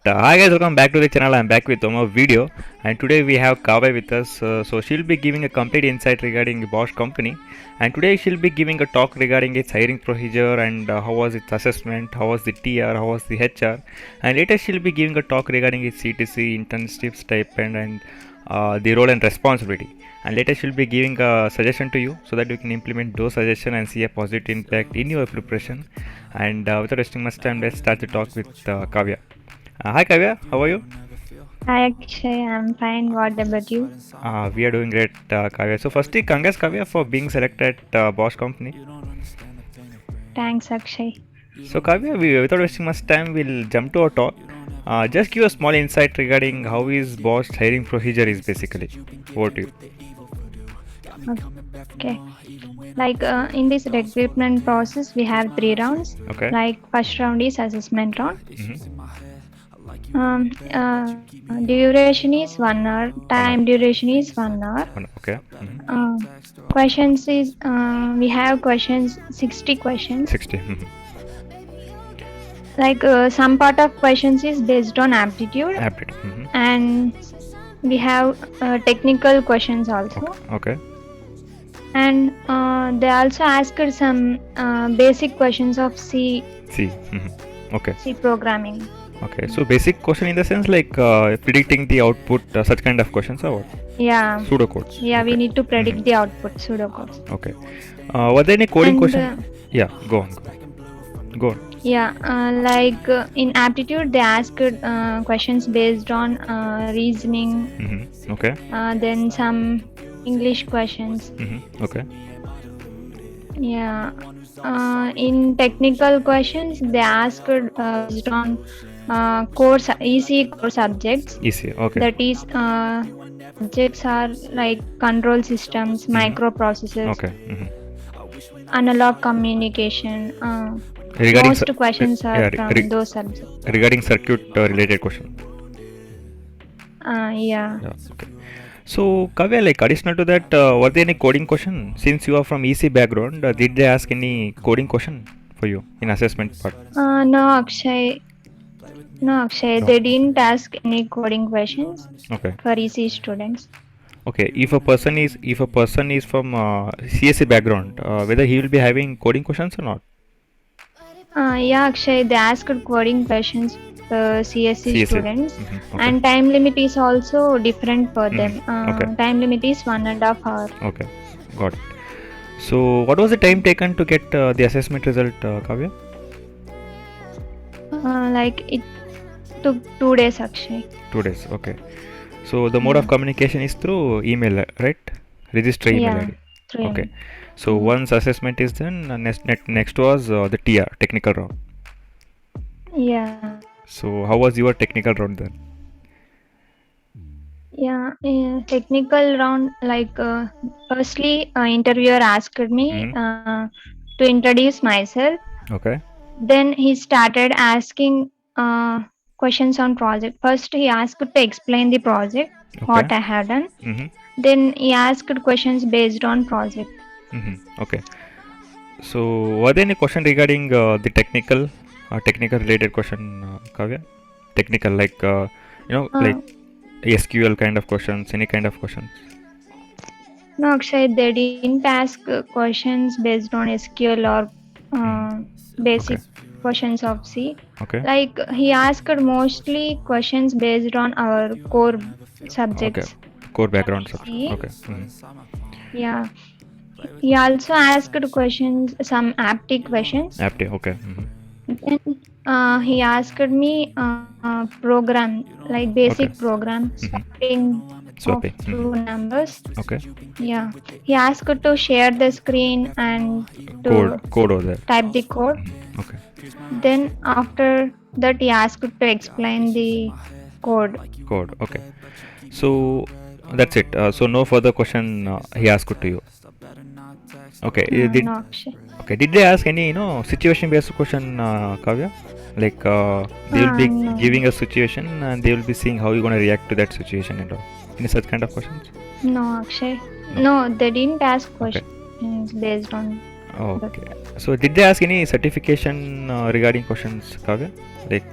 Hi guys, welcome back to the channel. I'm back with one more video, and today we have Kavya with us. So she'll be giving a complete insight regarding the Bosch company, and today she'll be giving a talk regarding its hiring procedure and how was its assessment, how was the TR, how was the HR, and later she'll be giving a talk regarding its CTC, internship stipend, and the role and responsibility. And later she'll be giving a suggestion to you so that you can implement those suggestions and see a positive impact in your preparation. And without wasting much time, let's start the talk with Kavya. Hi Kavya, how are you? Hi Akshay, I'm fine. What about you? We are doing great, Kavya. So firstly, congrats Kavya for being selected Bosch company. Thanks, Akshay. So Kavya, without wasting much time, we'll jump to our talk. Just give a small insight regarding how is Bosch hiring procedure is basically. Over to you. Okay. In this recruitment process, we have 3 rounds. Okay. First round is assessment round. Mm-hmm. Duration is 1 hour. Time duration is 1 hour. Okay. Mm-hmm. Questions is we have questions 60 questions. 60. Mm-hmm. Some part of questions is based on aptitude. Aptitude. Mm-hmm. And we have technical questions also. Okay. And they also asked some basic questions of C. Mm-hmm. Okay. C programming. Okay. So basic question in the sense like predicting the output, such kind of questions or what? Yeah. Pseudocodes. Yeah, okay. we need to predict the output pseudocodes. Okay. Were there any coding And, question? Yeah. Go on. Go on. Yeah. In aptitude, they asked questions based on reasoning. Mm-hmm. Okay. Then some English questions. Mm-hmm. Okay. Yeah. In technical questions, they asked based on easy core subjects. Easy. Okay. That is, subjects are like control systems, microprocessors, Okay. Mm-hmm. analog communication. Regarding Most questions are from those subjects. Regarding circuit related question. Yeah. Okay. So Kavya, like additional to that, were there any coding question? Since you are from EC background, did they ask any coding question for you in assessment part? No, Akshay. No, Akshay. No. They didn't ask any coding questions. Okay. For EC students. Okay. If a person is from CSC background, whether he will be having coding questions or not? Yeah, Akshay. They asked coding questions for CSC students. Mm-hmm. Okay. And time limit is also different for them. Okay. Time limit is 1.5 hours. Okay, got it. So, what was the time taken to get the assessment result, Kavya? It took 2 days, Akshay. 2 days. Okay. So the mode of communication is through email, right? Register email ID. Through Okay. So once assessment is done, next was the TR technical round. Yeah. So how was your technical round then? Yeah, technical round, firstly, interviewer asked me to introduce myself. Okay. Then he started asking questions on project. First, he asked to explain the project, what I had done. Then he asked questions based on project. Okay. So were there any question regarding the technical related question, Kavya? Technical, like like SQL kind of questions, any kind of questions? No, Akshay, they didn't ask questions based on SQL or basic questions of C. Okay. He asked mostly questions based on our core subjects. Okay. Core background subject. Okay. Yeah. He also asked questions, some aptitude questions. Aptitude. Okay. Then he asked me program, like basic program, swapping of two numbers. Okay. Yeah. He asked to share the screen and to code over there. Type the code. Okay. Then after that he asked to explain the code. Okay. So that's it. So no further question he asked to you. Okay. No. Okay. Did they ask any situation based question, Kavya? Like they will be giving a situation and they will be seeing how you're gonna react to that situation and all. Any such kind of questions? No, Akshay. No, they didn't ask questions based on. Okay. So did they ask any certification regarding questions, Kavya? Like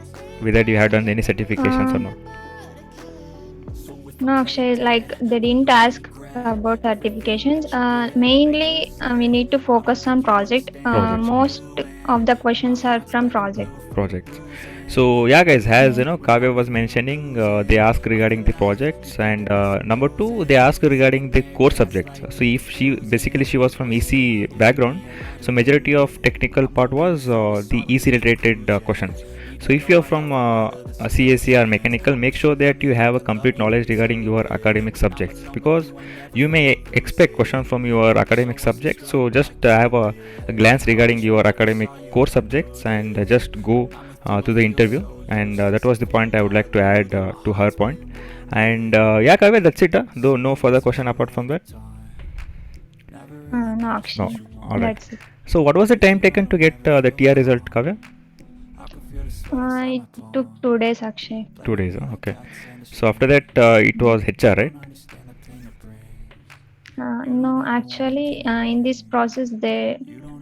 whether you have done any certifications or Uh, not. no, Akshay, like they didn't ask about certifications. Mainly, we need to focus on project. Projects. Most of the questions are from project. Projects. So yeah, guys, as Yeah. Kavya was mentioning, they ask regarding the projects, and number two, they ask regarding the core subjects. So if she was from EC background, so majority of technical part was the EC related questions. So if you're from a CSE or mechanical, make sure that you have a complete knowledge regarding your academic subjects, because you may expect question from your academic subjects. So just have a glance regarding your academic core subjects and just go to the interview. And that was the point I would like to add to her point. And yeah, Kavya, that's it. Though no further question apart from that. No, No. Akshay. All right. That's it. So what was the time taken to get the TR result, Kavya? It took 2 days, Akshay. 2 days. Okay. So after that, it was HR, right? No, actually, in this process,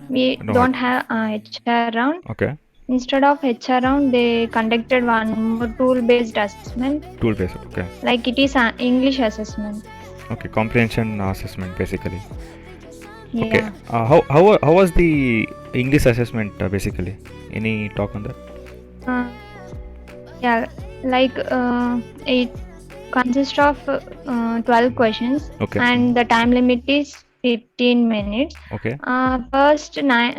we No. don't have HR round. Okay. Instead of HR round, they conducted one more tool-based assessment. Tool based. Okay. Like it is an English assessment. Okay. Comprehension assessment basically. Okay. Yeah. How was the English assessment basically? Any talk on that? Uh, yeah, like it consists of 12 questions, Okay. and the time limit is 15 minutes. Okay. First nine,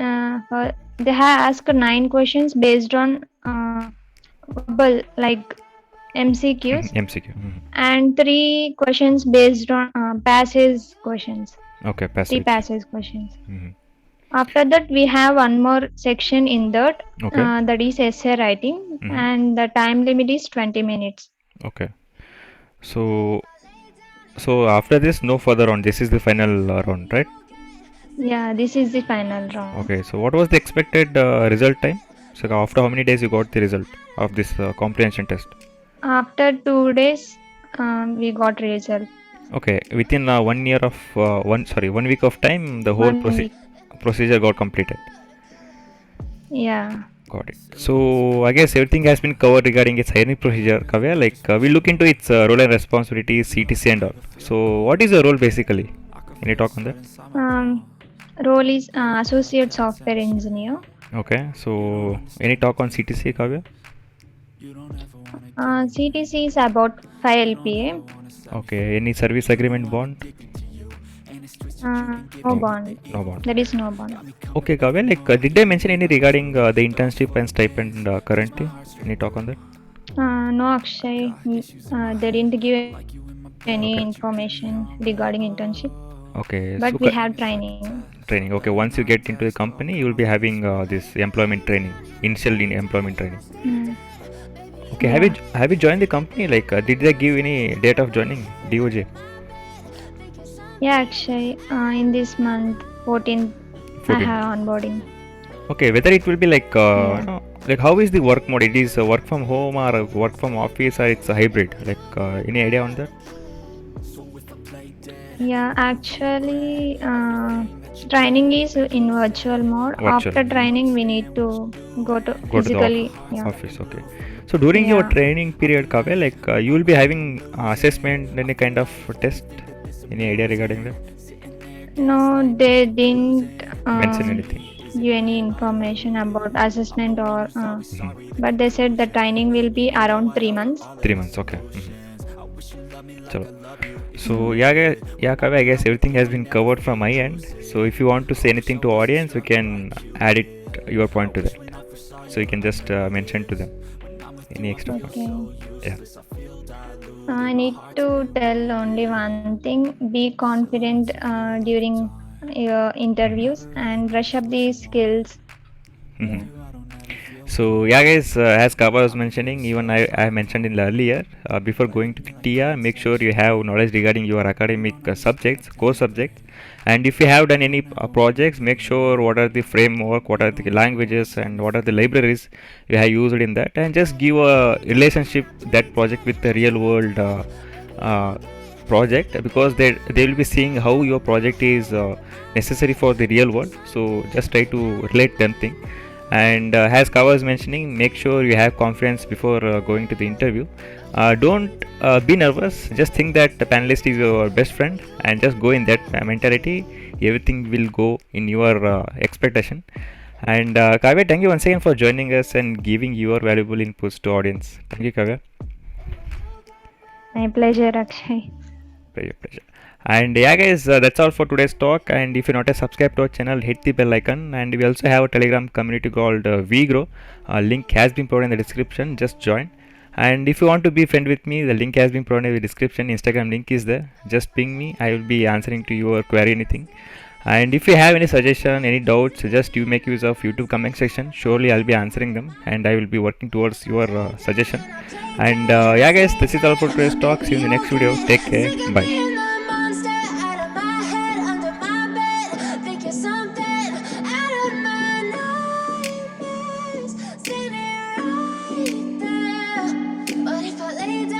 they have asked 9 questions based on verbal, like MCQs, MCQ. and 3 questions based on passage questions. Okay. Three Passage. passage questions. Mhm. After that, we have one more section in that, Okay. that is essay writing, and the time limit is 20 minutes. Okay. So after this, no further round. This is the final round, right? Yeah, this is the final round. Okay. So what was the expected result time? So after how many days you got the result of this comprehension test? After 2 days, we got result. Okay. Within 1 year of 1 week of time, the whole 1 week. procedure got completed. Yeah. Got it. So I guess everything has been covered regarding its hiring procedure, Kavya. Like we look into its role and responsibilities, CTC and all. So what is the role basically? Any talk on that? Um, Role is associate software engineer. Okay. So any talk on CTC, Kavya? CTC is about 5 LPA. Okay. Any service agreement bond? No bond. No bond. There is no bond. Okay, Kavya. Like did they mention any regarding the internship and stipend currently? Any talk on that? No, Akshay. They didn't give any Okay. information regarding internship, Okay. but So we have training. training. Okay. Once you get into the company, you will be having this employment training, initial in employment training. Mm. Okay. Yeah. Have you joined the company? Like did they give any date of joining? DOJ. Yeah, Akshay. In this month, 14th, I 14. have onboarding. Okay. Whether it will be like Yeah. no, like how is the work mode? It is work from home or work from office, or it's a hybrid? Like any idea on that? Yeah, actually, training is in virtual mode. Virtual. After training, we need to go to Go to the physically. Yeah. office. Okay. So during your Yeah. training period, Kavya, like you will be having assessment, any kind of test. Any idea regarding that? No, they didn't Mention anything? give any information about assessment or. Mhm. But they said the training will be around 3 months. 3 months. Okay. Chalo. So yeah, Kavya, I guess everything has been covered from my end. So if you want to say anything to audience, we can add it your point to that. So you can just mention to them any extra points. Okay. Yeah. I need to tell only one thing: be confident during your interviews and brush up the skills. Mhm. Yeah. So yeah, guys, as Kaba was mentioning, even I mentioned in earlier, before going to TIA, make sure you have knowledge regarding your academic subjects, core subjects, and if you have done any projects, make sure what are the framework, what are the languages, and what are the libraries you have used in that, and just give a relationship that project with the real world uh, project, because they will be seeing how your project is necessary for the real world. So just try to relate them thing. And as Kava was mentioning, make sure you have confidence before going to the interview. Don't be nervous. Just think that the panelist is your best friend, and just go in that mentality. Everything will go in your expectation. And Kavya, thank you once again for joining us and giving your valuable inputs to audience. Thank you, Kavya. My pleasure, Akshay. Pleasure, pleasure. And yeah, guys, that's all for today's talk. And if you're not a subscribe to our channel, hit the bell icon. And we also have a Telegram community called VGrow. Link has been provided in the description. Just join. And if you want to be friend with me, the link has been provided in the description. Instagram link is there. Just ping me. I will be answering to your query, anything. And if you have any suggestion, any doubts, just you make use of YouTube comment section. Surely I'll be answering them, and I will be working towards your suggestion. And yeah, guys, this is all for today's talk. See you in the next video. Take care. Bye. But if I lay down